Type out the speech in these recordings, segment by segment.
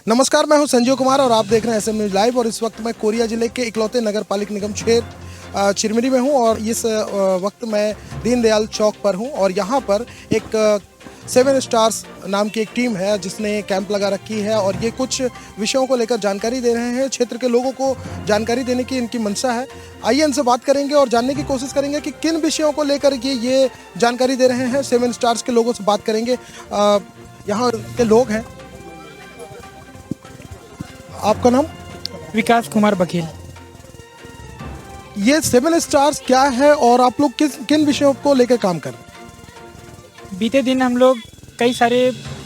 नमस्कार, मैं हूं संजीव कुमार और आप देख रहे हैं एसएम न्यूज़ लाइव। और इस वक्त मैं कोरिया जिले के इकलौते नगर पालिक निगम क्षेत्र चिरमिरी में हूं और इस वक्त मैं दीनदयाल चौक पर हूं और यहां पर एक 7 स्टार्स नाम की एक टीम है जिसने कैंप लगा रखी है और ये कुछ विषयों को लेकर जानकारी दे रहे हैं। क्षेत्र के लोगों को जानकारी देने की इनकी मंशा है। आइए इनसे बात करेंगे और जानने की कोशिश करेंगे कि किन विषयों को लेकर ये जानकारी दे रहे हैं। 7 स्टार्स के लोगों से बात करेंगे। यहाँ के लोग हैं। आपका नाम? विकास कुमार बघेल। ये 7 स्टार्स क्या है और आप लोग किन विषयों को लेकर काम कर रहे हैं? बीते दिन हम लोग कई सारे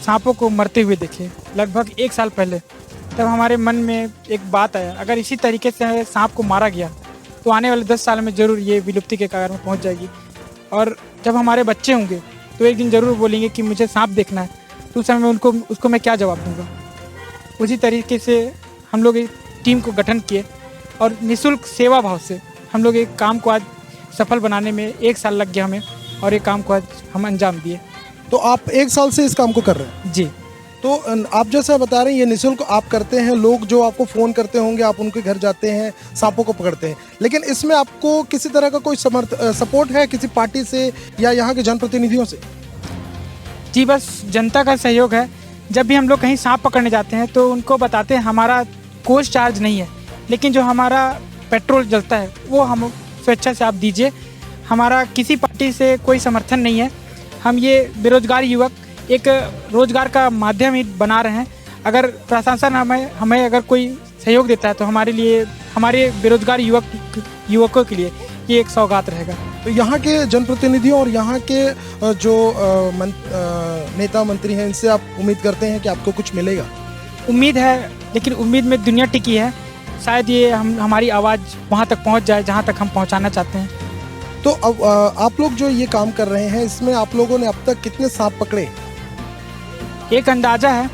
सांपों को मरते हुए देखे, लगभग 1 साल पहले। तब हमारे मन में एक बात आया, अगर इसी तरीके से सांप को मारा गया तो आने वाले 10 साल में ज़रूर ये विलुप्ति के कगार में पहुंच जाएगी। और जब हमारे बच्चे होंगे तो एक दिन ज़रूर बोलेंगे कि मुझे सांप देखना है, तो उस समय उसको मैं क्या जवाब दूँगा। उसी तरीके से हम लोग एक टीम को गठन किए और निःशुल्क सेवा भाव से हम लोग एक काम को आज सफल बनाने में 1 साल लग गया हमें और ये काम को आज हम अंजाम दिए। तो आप 1 साल से इस काम को कर रहे हैं? जी। तो आप जैसा बता रहे हैं ये निःशुल्क आप करते हैं। लोग जो आपको फ़ोन करते होंगे, आप उनके घर जाते हैं, सांपों को पकड़ते हैं, लेकिन इसमें आपको किसी तरह का कोई सपोर्ट है किसी पार्टी से या यहाँ के जनप्रतिनिधियों से? जी, बस जनता का सहयोग है। जब भी हम लोग कहीं सांप पकड़ने जाते हैं तो उनको बताते हैं हमारा कोई चार्ज नहीं है, लेकिन जो हमारा पेट्रोल जलता है वो हम स्वेच्छा से आप दीजिए। हमारा किसी पार्टी से कोई समर्थन नहीं है। हम ये बेरोजगार युवक एक रोजगार का माध्यम ही बना रहे हैं। अगर प्रशासन हमें अगर कोई सहयोग देता है तो हमारे लिए, हमारे बेरोजगार युवकों के लिए ये एक सौगात रहेगा। तो यहाँ के जनप्रतिनिधियों और यहाँ के जो नेता मंत्री हैं, इनसे आप उम्मीद करते हैं कि आपको कुछ मिलेगा? उम्मीद है, लेकिन उम्मीद में दुनिया टिकी है। शायद ये हमारी आवाज़ वहाँ तक पहुँच जाए जहाँ तक हम पहुँचाना चाहते हैं। तो अब आप लोग जो ये काम कर रहे हैं इसमें आप लोगों ने अब तक कितने सांप पकड़े? एक अंदाज़ा है,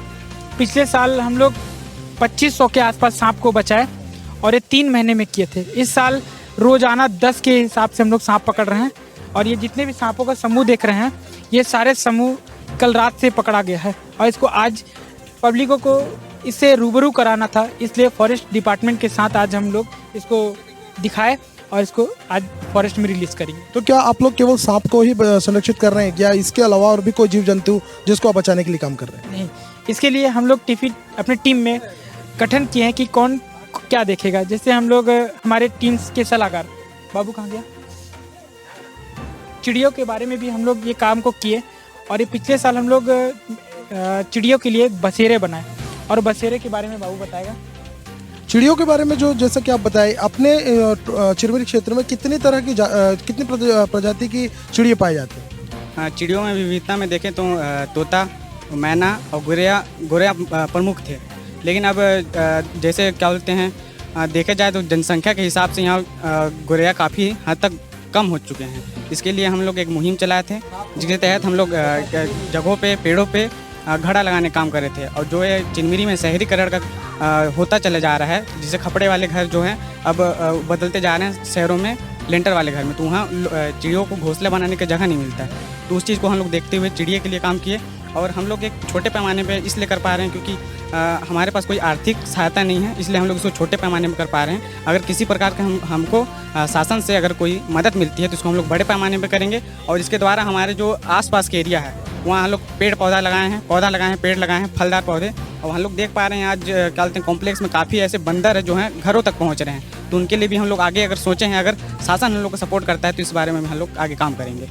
पिछले साल हम लोग 2500 के आसपास सांप को बचाए और ये 3 महीने में किए थे। इस साल रोज़ाना 10 के हिसाब से हम लोग सांप पकड़ रहे हैं और ये जितने भी सांपों का समूह देख रहे हैं ये सारे समूह कल रात से पकड़ा गया है और इसको आज पब्लिकों को इससे रूबरू कराना था, इसलिए फॉरेस्ट डिपार्टमेंट के साथ आज हम लोग इसको दिखाए और इसको आज फॉरेस्ट में रिलीज करेंगे। तो क्या आप लोग केवल सांप को ही संरक्षित कर रहे हैं या इसके अलावा और भी कोई जीव जंतु जिसको आप बचाने के लिए काम कर रहे हैं? नहीं, इसके लिए हम लोग अपनी टीम में गठन किए हैं कि कौन क्या देखेगा। जैसे हम लोग हमारे टीम्स के सलाहकार, बाबू कहाँ गया, चिड़ियों के बारे में भी हम लोग ये काम को किए और ये पिछले साल हम लोग चिड़ियों के लिए बसेरे बनाए और बसेरे के बारे में बाबू बताएगा। चिड़ियों के बारे में जो जैसा कि आप बताएं, अपने चिरमिरी क्षेत्र में कितनी तरह की कितनी प्रजाति की चिड़िया पाई जाती है? चिड़ियों में विविधता में देखें तो तोता, मैना और गोरिया प्रमुख थे, लेकिन अब जैसे क्या बोलते हैं, देखा जाए तो जनसंख्या के हिसाब से यहाँ गोरिया काफ़ी हद तक कम हो चुके हैं। इसके लिए हम लोग एक मुहिम चलाए थे जिसके तहत हम लोग जगहों पे, पेड़ों पे घड़ा लगाने काम कर रहे थे। और जो है चिरमिरी में शहरीकरण का होता चला जा रहा है, जिसे खपड़े वाले घर जो हैं अब बदलते जा रहे हैं शहरों में लेंटर वाले घर में, तो वहाँ चिड़ियों को घोंसला बनाने का जगह नहीं मिलता है। तो उस चीज़ को हम लोग देखते हुए चिड़िया के लिए काम किए और हम लोग एक छोटे पैमाने पे इसलिए कर पा रहे हैं क्योंकि हमारे पास कोई आर्थिक सहायता नहीं है, इसलिए हम लोग इसको छोटे पैमाने में कर पा रहे हैं। अगर किसी प्रकार का हमको शासन से अगर कोई मदद मिलती है तो इसको हम लोग बड़े पैमाने पे करेंगे और इसके द्वारा हमारे जो आसपास के एरिया है वहाँ हम लोग पौधा लगाए हैं, पेड़ लगाए हैं, फलदार पौधे। और हम लोग देख पा रहे हैं आज क्या बोलते हैं, कॉम्प्लेक्स में काफ़ी ऐसे बंदर है जो हैं घरों तक पहुँच रहे हैं। तो उनके लिए भी हम लोग आगे अगर सोचे हैं, अगर शासन हम लोग को सपोर्ट करता है तो इस बारे में हम लोग आगे काम करेंगे।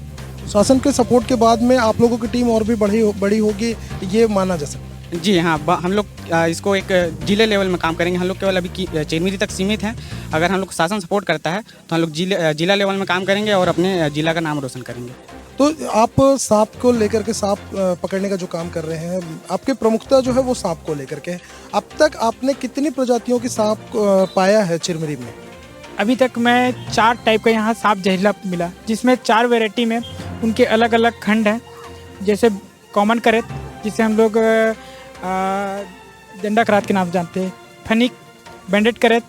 शासन के सपोर्ट के बाद में आप लोगों की टीम और भी बड़ी होगी, ये माना जा सकता है? जी हाँ, हम लोग इसको एक जिले लेवल में काम करेंगे। हम लोग केवल अभी चिरमिरी तक सीमित हैं। अगर हम लोग शासन सपोर्ट करता है तो हम लोग जिला लेवल में काम करेंगे और अपने जिला का नाम रोशन करेंगे। तो आप सांप को लेकर के, सांप पकड़ने का जो काम कर रहे हैं, आपकी प्रमुखता जो है वो सांप को लेकर के। अब तक आपने कितनी प्रजातियों की सांप पाया है चिरमिरी में? अभी तक मैं 4 टाइप का यहाँ सांप जहरीला मिला, जिसमें 4 वैरायटी में उनके अलग अलग खंड हैं। जैसे कॉमन करेत, जिसे हम लोग डंडा करात के नाम से जानते हैं, फनिक, बैंडेड करेत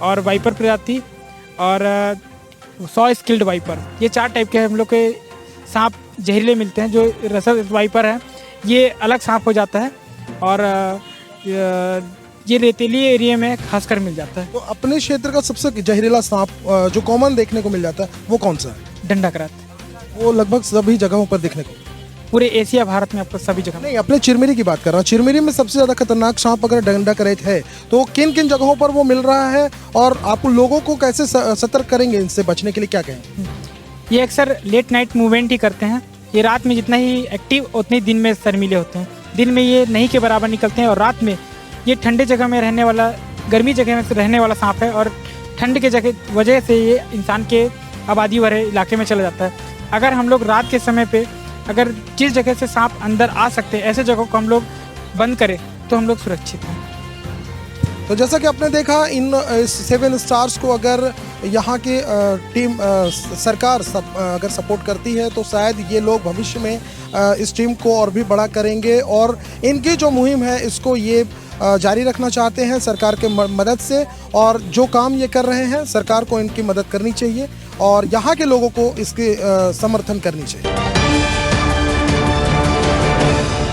और वाइपर प्रजाति और 100 स्किल्ड वाइपर। ये 4 टाइप के हम लोग के सांप जहरीले मिलते हैं। जो रसद वाइपर है ये अलग सांप हो जाता है और ये रेतीली एरिया में खासकर मिल जाता है। तो अपने क्षेत्र का सबसे जहरीला सांप जो कॉमन देखने को मिल जाता है वो कौन सा है? डंडाकरात वो लगभग सभी जगहों पर देखने को। पूरे एशिया भारत में आपको सभी जगह नहीं, अपने चिरमिरी की बात कर रहा हूँ। चिरमिरी में सबसे ज्यादा खतरनाक सांप अगर डंडाकरेत है तो किन किन जगहों पर वो मिल रहा है, और आप लोगों को कैसे सतर्क करेंगे इनसे बचने के लिए, क्या कहें? ये अक्सर लेट नाइट मूवमेंट ही करते हैं। ये रात में जितना ही एक्टिव उतने ही दिन में शर्मीले होते हैं। दिन में ये नहीं के बराबर निकलते हैं, और रात में ये ठंडे जगह में रहने वाला, गर्मी जगह में रहने वाला सांप है, और ठंड के जगह वजह से ये इंसान के आबादी वाले इलाके में चला जाता है। अगर हम लोग रात के समय पे अगर जिस जगह से सांप अंदर आ सकते हैं ऐसे जगहों को हम लोग बंद करें तो हम लोग सुरक्षित हैं। तो जैसा कि आपने देखा, इन 7 स्टार्स को अगर यहाँ की टीम सरकार अगर सपोर्ट करती है तो शायद ये लोग भविष्य में इस टीम को और भी बड़ा करेंगे, और इनकी जो मुहिम है इसको ये जारी रखना चाहते हैं सरकार के मदद से। और जो काम ये कर रहे हैं सरकार को इनकी मदद करनी चाहिए और यहाँ के लोगों को इसके समर्थन करनी चाहिए।